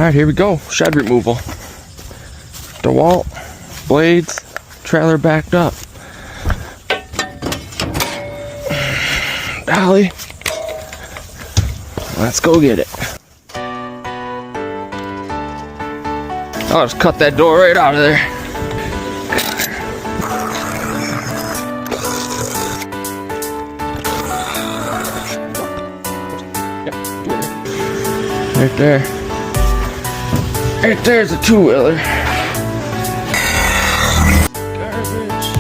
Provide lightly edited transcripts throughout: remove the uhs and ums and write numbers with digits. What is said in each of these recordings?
Alright, here we go. Shed removal. DeWalt, blades, trailer backed up. Dolly, let's go get it. I'll just cut that door right out of there. Right there. Right there's a two-wheeler. Garbage.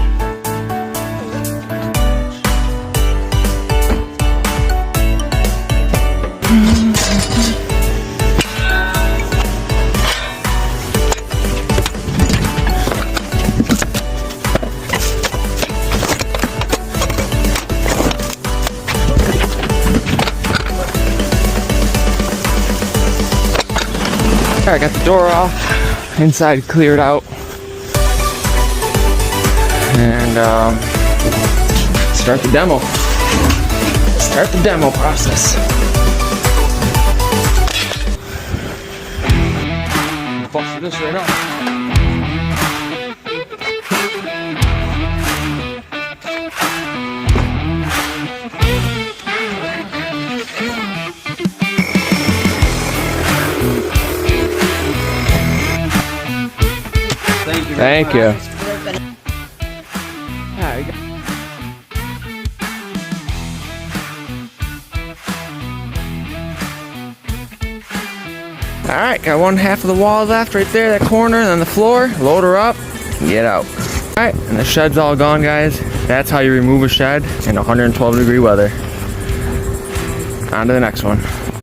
Alright, got the door off, inside cleared out, and start the demo. Start the demo process. Bust this right up. Thank you. Alright, got one half of the wall left right there, that corner, and then the floor. Load her up, get out. Alright, and the shed's all gone, guys. That's how you remove a shed in 112-degree weather. On to the next one.